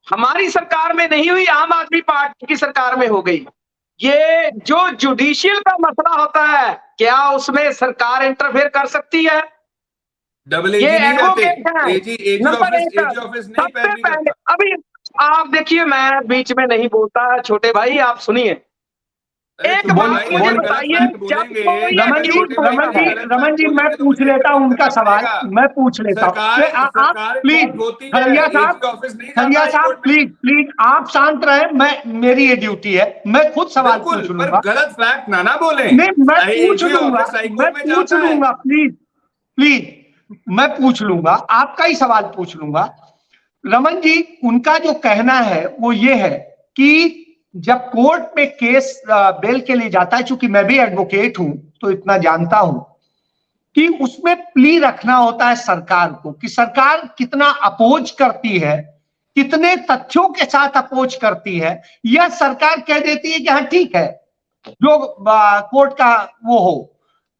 हमारी सरकार में नहीं हुई, आम आदमी पार्टी की सरकार में हो गई। ये जो जुडिशियल का मसला होता है, क्या उसमें सरकार इंटरफेयर कर सकती है? ये एडवोकेट है नंबर 1। सबसे पहले अभी आप देखिए, मैं बीच में नहीं बोलता, छोटे भाई आप सुनिए। एक बात मुझे बताइए, रमन जी मैं पूछ लेता हूं उनका सवाल, मैं पूछ लेता हूं। आप प्लीज खलिया साहब प्लीज आप शांत रहे। मेरी ये ड्यूटी है, मैं खुद सवाल पूछ लूंगा। गलत फैक्ट ना बोले। नहीं, मैं पूछ लूंगा प्लीज मैं पूछ लूंगा, आपका ही सवाल पूछ लूंगा। रमन जी, उनका जो कहना है वो ये है कि जब कोर्ट में केस बेल के लिए जाता है, चूंकि मैं भी एडवोकेट हूं तो इतना जानता हूं कि उसमें प्ली रखना होता है सरकार को, कि सरकार कितना अपोज करती है, कितने तथ्यों के साथ अपोज करती है, या सरकार कह देती है कि हाँ ठीक है जो कोर्ट का वो हो।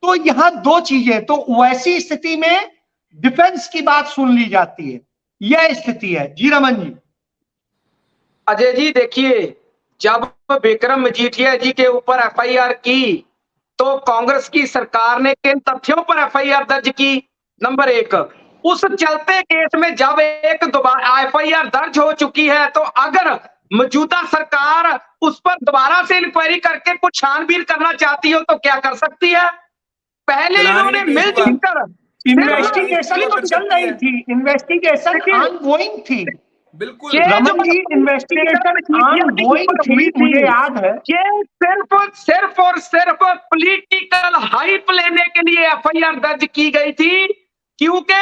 तो यहां 2 चीजें, तो वैसी स्थिति में डिफेंस की बात सुन ली जाती है, यह स्थिति है। जी रमन जी। अजय जी देखिए, जब विक्रम मजीठिया जी के ऊपर एफआईआर की तो कांग्रेस की सरकार ने किन तथ्यों पर एफआईआर दर्ज की? नंबर 1, उस चलते केस में जब एक दोबारा एफआईआर दर्ज हो चुकी है तो अगर मौजूदा सरकार उस पर दोबारा से इंक्वायरी करके कुछ छानबीन करना चाहती हो तो क्या कर सकती है? पहले इन्होंने मिलजुल कर इन्वेस्टिगेशन तो चल रही थी, इन्वेस्टिगेशन ऑनगोइंग थी। बिल्कुल रमन जी, इन्वेस्टिगेशन ऑनगोइंग थी, मुझे याद है। ये सिर्फ और सिर्फ पॉलिटिकल हाइप लेने के लिए एफआईआर दर्ज की गई थी, क्योंकि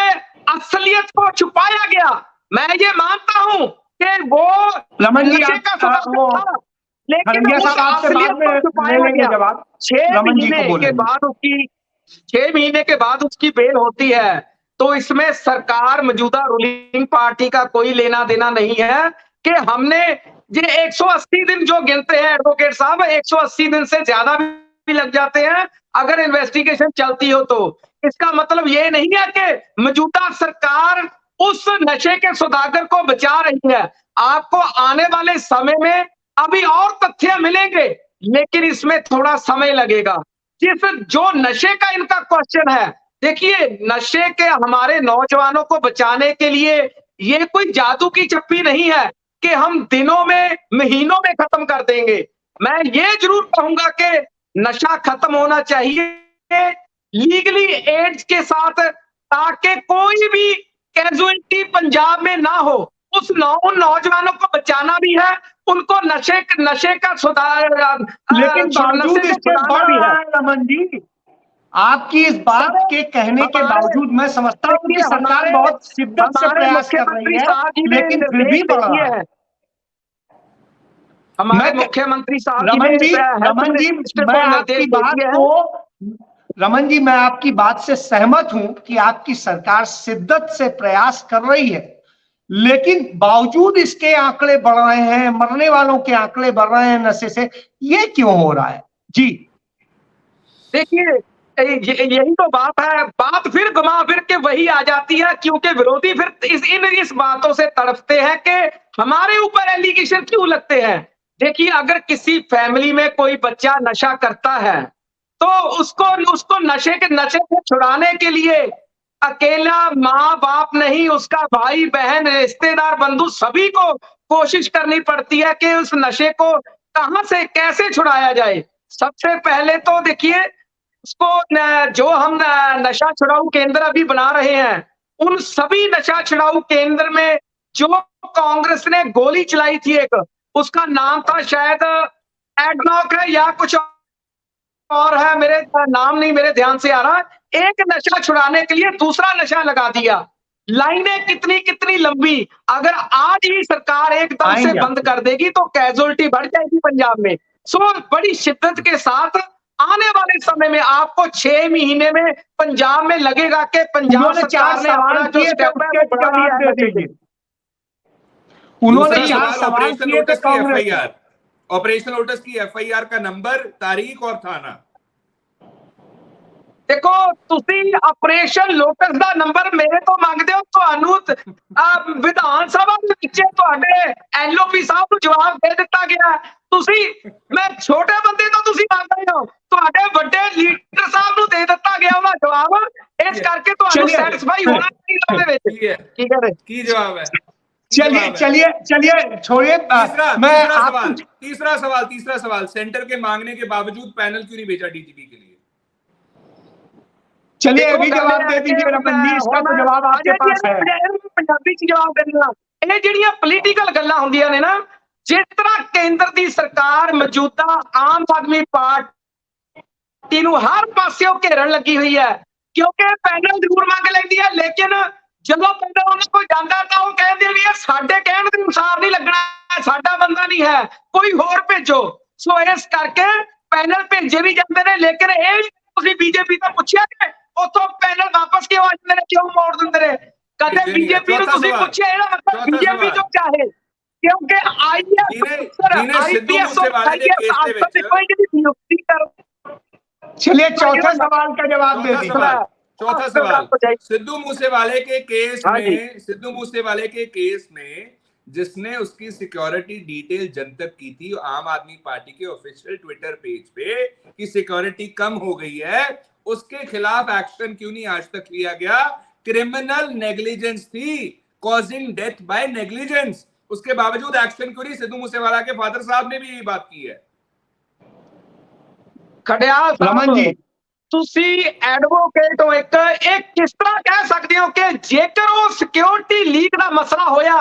असलियत को छुपाया गया। मैं ये मानता हूं कि वो रमन जी, नशे का सवाल था, लेकिन खड़ंगिया उस साहब आपसे असलियत बाद में को ले छुपाया लेंगे गया। जवाब। 6 रमन जी को महीने के बोलेंगे। बाद उसकी 6 महीने के बाद उसकी बेल होती है, तो इसमें सरकार, मौजूदा रूलिंग पार्टी का कोई लेना देना नहीं है कि हमने ये 180 दिन जो गिनते हैं एडवोकेट साहब, 180 दिन से ज्यादा भी लग जाते हैं अगर इन्वेस्टिगेशन चलती हो तो। इसका मतलब ये नहीं है कि मौजूदा सरकार उस नशे के सौदागर को बचा रही है। आपको आने वाले समय में अभी और तथ्य मिलेंगे, लेकिन इसमें थोड़ा समय लगेगा। जिस जो नशे का इनका क्वेश्चन है, देखिए, नशे के हमारे नौजवानों को बचाने के लिए ये कोई जादू की चप्पी नहीं है कि हम दिनों में, महीनों में खत्म कर देंगे। मैं ये जरूर कहूंगा कि नशा खत्म होना चाहिए लीगली एड्स के साथ, ताकि कोई भी कैजुअलिटी पंजाब में ना हो। उन नौजवानों को बचाना भी है, उनको नशे का सुधार, लेकिन बावजूद नशे से इसके छुड़ाना बढ़ भी रहा है। है रमन जी, आपकी इस बात के कहने के बावजूद मैं समझता हूं कि सरकार बहुत शिद्दत से प्रयास कर रही है, लेकिन फिर भी बढ़ रहा है। हमारे मुख्यमंत्री साहब रमन जी, मैं आपकी बात से सहमत हूं कि आपकी सरकार शिद्दत से प्रयास कर रही है, लेकिन बावजूद इसके आंकड़े बढ़ रहे हैं, मरने वालों के आंकड़े बढ़ रहे हैं नशे से, ये क्यों हो रहा है? जी देखिए, यही तो बात है। बात फिर घुमा फिर के वही आ जाती है, क्योंकि विरोधी फिर इस बातों से तड़पते हैं कि हमारे ऊपर एलिगेशन क्यों लगते हैं। देखिए, अगर किसी फैमिली में कोई बच्चा नशा करता है, तो उसको नशे से छुड़ाने के लिए अकेला माँ बाप नहीं, उसका भाई बहन, रिश्तेदार, बंधु, सभी को कोशिश करनी पड़ती है कि उस नशे को कहां से कैसे छुड़ाया जाए। सबसे पहले तो देखिए, उसको जो हम नशा छुड़ाऊ केंद्र अभी बना रहे हैं, उन सभी नशा छुड़ाऊ केंद्र में जो कांग्रेस ने गोली चलाई थी, एक उसका नाम था शायद एडनॉक है या कुछ और है, मेरे नाम नहीं मेरे ध्यान से आ रहा। एक नशा छुड़ाने के लिए दूसरा नशा लगा दिया। लाइनें कितनी लंबी। अगर आज ही सरकार एकदम से बंद कर देगी तो कैजुअलिटी बढ़ जाएगी पंजाब में। सो बड़ी शिद्दत के साथ आने वाले समय में आपको 6 महीने में पंजाब में लगेगा कि पंजाब सरकार ने अपना जो स्टेप है बढ़ा दिया है। उन्होंने 4 सवाल किए थे कांग्रेस। ऑपरेशन लोटस की एफआईआर का नंबर, तारीख और थाना। देखो, तुसी ऑपरेशन लोटस ਦਾ ਨੰਬਰ ਮੇਰੇ ਤੋਂ ਮੰਗਦੇ ਹੋ, ਤੁਹਾਨੂੰ ਵਿਧਾਨ ਸਭਾ ਦੇ ਵਿੱਚ ਤੁਹਾਡੇ ਐਲਓਪੀ ਸਾਹਿਬ ਨੂੰ ਜਵਾਬ ਦੇ ਦਿੱਤਾ ਗਿਆ। ਤੁਸੀਂ, ਮੈਂ ਛੋਟੇ ਬੰਦੇ ਤੋਂ ਤੁਸੀਂ ਮੰਗ ਰਹੇ ਹੋ, ਤੁਹਾਡੇ ਵੱਡੇ ਲੀਡਰ ਸਾਹਿਬ ਨੂੰ ਦੇ ਦਿੱਤਾ ਗਿਆ ਉਹਦਾ ਜਵਾਬ। ਇਸ ਕਰਕੇ ਤੁਹਾਨੂੰ ਸੈਟੀਸਫਾਈ ਹੋਣਾ ਚਾਹੀਦਾ ਉਹਦੇ ਵਿੱਚ। ਕੀ ਕਹ ਰਹੇ? ਕੀ ਜਵਾਬ ਹੈ? चलिए छोड़िए। तीसरा सवाल, सेंटर के मांगने के बावजूद पैनल क्यों नहीं भेजा डीजीपी के लिए? चलिए अभी जवाब दे दीजिए रमन जी, इसका तो जवाब आपके पास है। पंजाबी च जवाब देना। ਇਹ ਜਿਹੜੀਆਂ ਪੋਲੀਟੀਕਲ ਗੱਲਾਂ ਹੁੰਦੀਆਂ ਨੇ ਨਾ, ਜਿਸ ਤਰ੍ਹਾਂ ਕੇਂਦਰ ਦੀ ਸਰਕਾਰ ਮੌਜੂਦਾ ਆਮ ਆਦਮੀ ਪਾਰਟੀ ਨੂੰ ਹਰ ਪਾਸਿਓਂ ਘੇਰਨ ਲੱਗੀ ਹੋਈ ਹੈ, ਕਿਉਂਕਿ ਪੈਨਲ ਜ਼ਰੂਰ ਮੰਗ ਲੈਂਦੀ ਹੈ, ਲੇਕਿਨ ਜਦੋਂ ਪੈਨਲ ਉਹਨਾਂ ਕੋਲ ਜਾਂਦਾ ਤਾਂ ਉਹ ਕਹਿੰਦੇ ਵੀ ਇਹ ਸਾਡੇ ਕਹਿਣ ਦੇ ਅਨੁਸਾਰ ਨਹੀਂ ਲੱਗਣਾ, ਸਾਡਾ ਬੰਦਾ ਨਹੀਂ ਹੈ, ਕੋਈ ਹੋਰ ਭੇਜੋ। ਸੋ ਇਸ ਕਰਕੇ ਪੈਨਲ ਭੇਜੇ ਵੀ ਜਾਂਦੇ ਨੇ, ਲੇਕਿਨ ਇਹ ਤੁਸੀਂ ਬੀਜੇਪੀ ਤੋਂ ਪੁੱਛਿਆ ਕਿ ਉਥੋਂ ਪੈਨਲ ਵਾਪਸ ਕਿਉਂ ਆ ਜਾਂਦੇ ਨੇ, ਕਿਉਂ ਮੋੜ ਦਿੰਦੇ ਨੇ? ਕਦੇ ਬੀਜੇਪੀ ਨੂੰ ਤੁਸੀਂ ਪੁੱਛਿਆ ਇਹਦਾ ਮਤਲਬ ਬੀਜੇਪੀ ਜੋ ਚਾਹੇ, ਕਿਉਂਕਿ चलिए चौथे सवाल का जवाब दे दीजिए। चौथा सवाल, सिद्धू मूसेवाले के केस में जिसने उसकी सिक्योरिटी डिटेल जनतक की थी आम आदमी पार्टी के ऑफिशियल ट्विटर पेज पे कि सिक्योरिटी कम हो गई है, उसके खिलाफ एक्शन क्यों नहीं आज तक लिया गया? क्रिमिनल नेग्लिजेंस थी, कॉजिंग डेथ बाय नेग्लिजेंस, उसके बावजूद एक्शन क्यों नहीं? सिद्धू मूसेवाला के फादर साहब ने भी यही बात की है। खड़ियाल रमन जी, ਤੁਸੀਂ ਐਡਵੋਕੇਟ ਹੋ, ਇੱਕ ਕਿਸ ਤਰ੍ਹਾਂ ਕਹਿ ਸਕਦੇ ਹੋ ਕਿ ਜੇਕਰ ਉਹ ਸਿਕਿਉਰਿਟੀ ਲੀਕ ਦਾ ਮਸਲਾ ਹੋਇਆ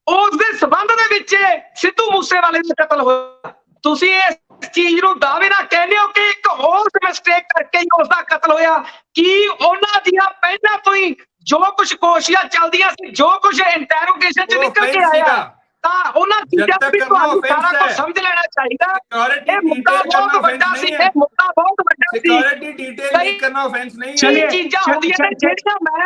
ਉਸ ਦੇ ਸਬੰਧ ਦੇ ਵਿੱਚ ਸਿੱਧੂ ਮੂਸੇਵਾਲੇ ਦਾ ਕਤਲ ਹੋਇਆ। ਤੁਸੀਂ ਇਸ ਚੀਜ਼ ਨੂੰ ਦਾਅਵੇ ਨਾਲ ਕਹਿੰਦੇ ਹੋ ਕਿ ਇੱਕ ਹੋਰ ਮਿਸਟੇਕ ਕਰਕੇ ਹੀ ਉਸ ਦਾ ਕਤਲ ਹੋਇਆ। ਕੀ ਉਹਨਾਂ ਦੀਆਂ ਪਹਿਲਾਂ ਤੋਂ ਹੀ ਜੋ ਕੁਝ ਕੋਸ਼ਿਸ਼ਾਂ ਚੱਲਦੀਆਂ ਸੀ, ਜੋ ਕੁਝ ਇੰਟਰੋਗੇਸ਼ਨ ਚ ਨਿਕਲ ਕੇ ਆਇਆ, ਤਾਂ ਉਹਨਾਂ ਚੀਜ਼ਾਂ ਵੀ ਤੁਹਾਨੂੰ ਸਾਰਾ ਕੁਝ ਸਮਝ ਲੈਣਾ ਚਾਹੀਦਾ। ਇਹ ਮੁੱਦਾ ਬਹੁਤ ਵੱਡਾ ਸੀ, ਇਹ ਮੁੱਦਾ ਬਹੁਤ ਵੱਡਾ ਸੀ। सिक्योरिटी डिटेल लीक करना ऑफेंस नहीं है। चलिए चीजें होती है ਜਿਹੜੀਆਂ मैं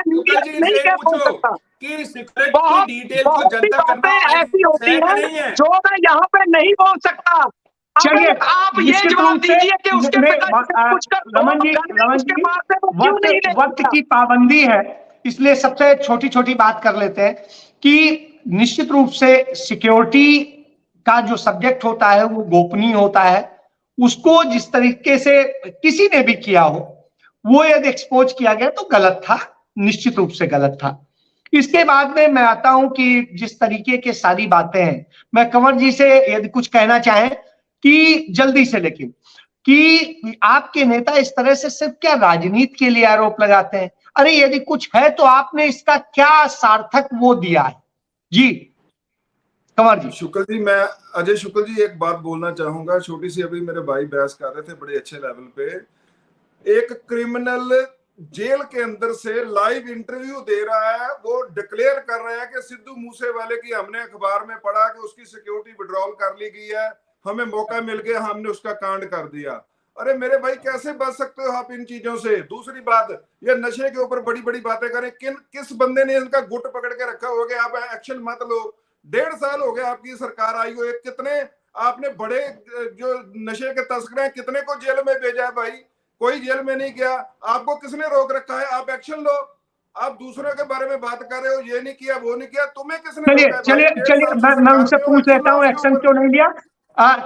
नहीं कह सकता कि सिक्योरिटी डिटेल को जनता करना ऐसी होती है जो मैं यहाँ पे नहीं बोल सकता। चलिए आप ये जवाब दीजिए कि उसके पिता कुछ वक्त की पाबंदी है, इसलिए सबसे छोटी छोटी बात कर लेते हैं कि निश्चित रूप से सिक्योरिटी का जो सब्जेक्ट होता है वो गोपनीय होता है। उसको जिस तरीके से किसी ने भी किया हो, वो यदि एक्सपोज किया गया तो गलत था, निश्चित रूप से गलत था। इसके बाद में मैं आता हूं कि जिस तरीके के सारी बातें हैं, मैं कंवर जी से यदि कुछ कहना चाहें कि जल्दी से, लेकिन कि आपके नेता इस तरह से सिर्फ क्या राजनीति के लिए आरोप लगाते हैं? अरे यदि कुछ है तो आपने इसका क्या सार्थक वो दिया है? जी कंवर जी। शुक्ल जी, मैं अजय शुक्ल जी एक बात बोलना चाहूंगा। छोटी सी अभी मेरे भाई बहस कर रहे थे बड़े अच्छे लेवल पे। एक क्रिमिनल जेल के अंदर से लाइव इंटरव्यू दे रहा है, वो डिक्लेयर कर रहा है कि सिद्धू मूसेवाले की हमने अखबार में पढ़ा कि उसकी सिक्योरिटी विड्रॉल कर ली गई है, हमें मौका मिल गया, हमने उसका कांड कर दिया। अरे मेरे भाई, कैसे बच सकते हो आप इन चीजों से? दूसरी बात, ये नशे के ऊपर बड़ी बड़ी बातें करें। किस बंदे ने इनका गुट पकड़ के रखा हो गया? आप एक्शन मत लो। 1.5 साल हो गया आपकी सरकार आई हुई, कितने आपने बड़े जो नशे के तस्कर हैं कितने को जेल में भेजा है? भाई कोई जेल में नहीं गया। आपको किसने रोक रखा है? आप एक्शन लो। आप दूसरों के बारे में बात कर रहे हो, ये नहीं किया वो नहीं किया, तुम्हें किसने? चलिए मैं उनसे पूछ लेता हूँ, एक्शन क्यों नहीं लिया?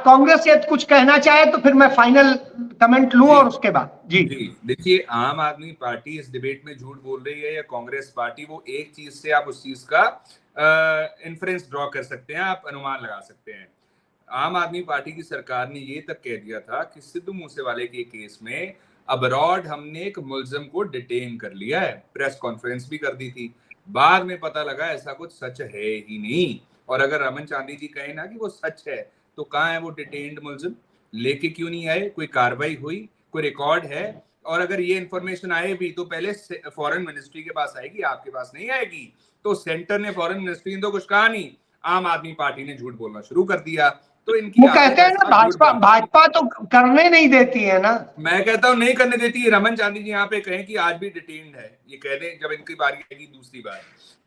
कांग्रेस यदि कुछ कहना चाहे तो फिर मैं फाइनल कमेंट लूं और उसके बाद जी। देखिए, आम आदमी पार्टी इस डिबेट में झूठ बोल रही है या कांग्रेस पार्टी, वो एक चीज से आप उस चीज का इन्फ्रेंस ड्रॉ कर सकते हैं, आप अनुमान लगा सकते हैं। आम आदमी पार्टी की सरकार ने ये तक कह दिया था कि सिद्धू मूसेवाले के केस में अब्रॉड हमने एक मुलजिम को डिटेन कर लिया है, प्रेस कॉन्फ्रेंस भी कर दी थी। बाद में पता लगा ऐसा कुछ सच है ही नहीं। और अगर रमन चांदी जी कहे ना कि वो सच है, तो कहाँ है वो डिटेन्ड मुलजिम? लेके क्यों नहीं आए? कोई कार्रवाई हुई? कोई रिकॉर्ड है? और अगर ये इन्फॉर्मेशन आए भी तो पहले फॉरेन मिनिस्ट्री के पास आएगी, आपके पास नहीं आएगी। तो सेंटर ने, फॉरेन मिनिस्ट्री ने तो कुछ कहा नहीं, आम आदमी पार्टी ने झूठ बोलना शुरू कर दिया। तो इनकी वो कहते हैं ना भाजपा तो करने नहीं देती है ना। मैं कहता हूँ नहीं करने देती है। रमन चांदी जी यहाँ पे कहें कि आज भी डिटेन्ड है, ये कह दें जब इनकी बारी आएगी दूसरी बार।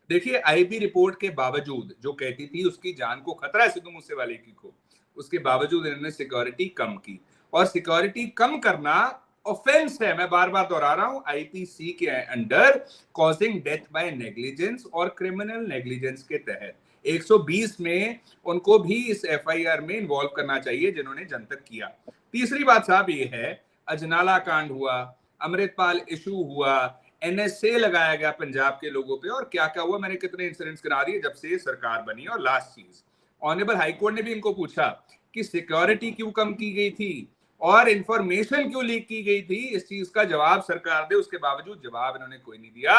देखिए, आईबी रिपोर्ट के बावजूद जो कहती थी उसकी जान को खतरा है सिद्धू मूसेवाले की को, उसके बावजूद इन्होंने सिक्योरिटी कम की। और सिक्योरिटी कम करना ऑफेंस है, मैं बार बार दोहरा रहा हूं, आईपीसी के under causing death by negligence और क्रिमिनल नेग्लिजेंस के तहत 120 में उनको भी इस एफआईआर में इन्वॉल्व करना चाहिए जिन्होंने जनतक किया। तीसरी बात साहब ये है, अजनाला कांड हुआ, अमृतपाल इशू हुआ, एनएसए लगाया गया पंजाब के लोगों पे, और क्या क्या हुआ, मैंने कितने इंसिडेंट्स करा दिए जब से सरकार बनी। और लास्ट चीज, ऑनरेबल हाईकोर्ट ने भी इनको पूछा कि सिक्योरिटी क्यों कम की गई थी और इंफॉर्मेशन क्यों लीक की गई थी, इस चीज का जवाब सरकार दे। उसके बावजूद जवाब इन्होंने कोई नहीं दिया।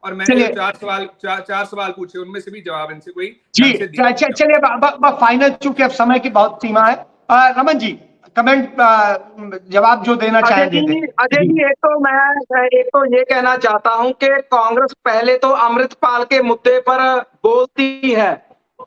और मैंने चार सवाल पूछे, उनमें से भी जवाब इनसे कोई चलिए फाइनल, चूंकि अब समय की बहुत सीमा है। रमन जी कमेंट, जवाब जो देना चाहें। अजय जी, एक तो ये कहना चाहता हूं कि कांग्रेस पहले तो अमृतपाल के मुद्दे पर बोलती है,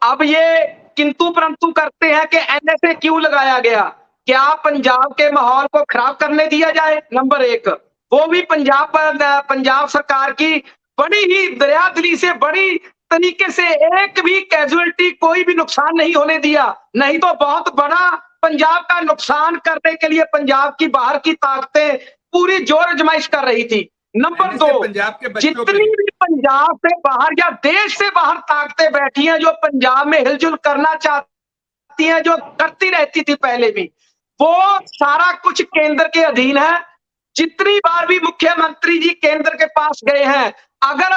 अब ये किंतु परंतु करते हैं कि एनएसए क्यों लगाया गया, क्या पंजाब के माहौल को खराब करने दिया जाए? नंबर एक, वो भी पंजाब सरकार की बड़ी ही दरियादिली से, बड़ी तरीके से एक भी कैजुअलिटी, कोई भी नुकसान नहीं होने दिया, नहीं तो बहुत बड़ा पंजाब का नुकसान करने के लिए पंजाब की बाहर की ताकतें पूरी जोर आजमाइश कर रही थी। नंबर दो, जितनी भी पंजाब से बाहर या देश से बाहर ताकतें बैठी हैं जो पंजाब में हिलजुल करना चाहती हैं, जो करती रहती थी पहले भी, वो सारा कुछ केंद्र के अधीन है। जितनी बार भी मुख्यमंत्री जी केंद्र के पास गए हैं, अगर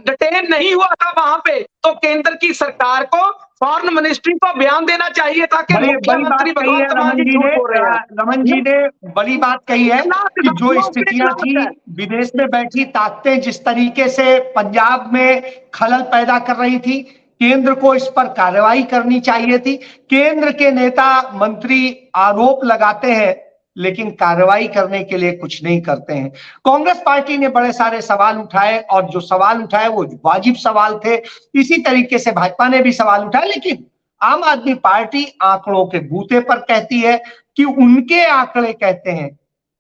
डिटेन नहीं हुआ था वहां पे, तो केंद्र की सरकार को, फॉरेन मिनिस्ट्री को बयान देना चाहिए था कि मुख्यमंत्री रमन जी ने बड़ी बात कही है कि जो स्थितियां थी, विदेश में बैठी ताकतें जिस तरीके से पंजाब में खलल पैदा कर रही थी, केंद्र को इस पर कार्रवाई करनी चाहिए थी। केंद्र के नेता मंत्री आरोप लगाते हैं लेकिन कार्रवाई करने के लिए कुछ नहीं करते हैं। कांग्रेस पार्टी ने बड़े सारे सवाल उठाए और जो सवाल उठाए वो वाजिब सवाल थे। इसी तरीके से भाजपा ने भी सवाल उठाए, लेकिन आम आदमी पार्टी आंकड़ों के बूते पर कहती है कि उनके आंकड़े कहते हैं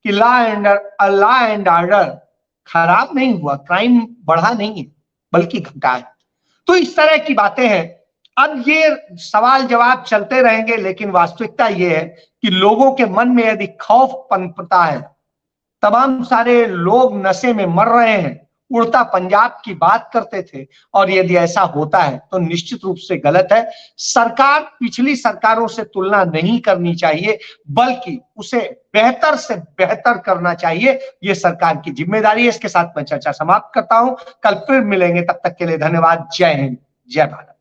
कि लॉ एंड ऑर्डर खराब नहीं हुआ, क्राइम बढ़ा नहीं है बल्कि घटा है। तो इस तरह की बातें हैं। अब ये सवाल जवाब चलते रहेंगे, लेकिन वास्तविकता ये है कि लोगों के मन में यदि खौफ पनपता है, तमाम सारे लोग नशे में मर रहे हैं, उड़ता पंजाब की बात करते थे, और यदि ऐसा होता है तो निश्चित रूप से गलत है। सरकार पिछली सरकारों से तुलना नहीं करनी चाहिए, बल्कि उसे बेहतर से बेहतर करना चाहिए। ये सरकार की जिम्मेदारी है। इसके साथ मैं चर्चा समाप्त करता हूं। कल फिर मिलेंगे, तब तक के लिए धन्यवाद। जय हिंद, जय भारत।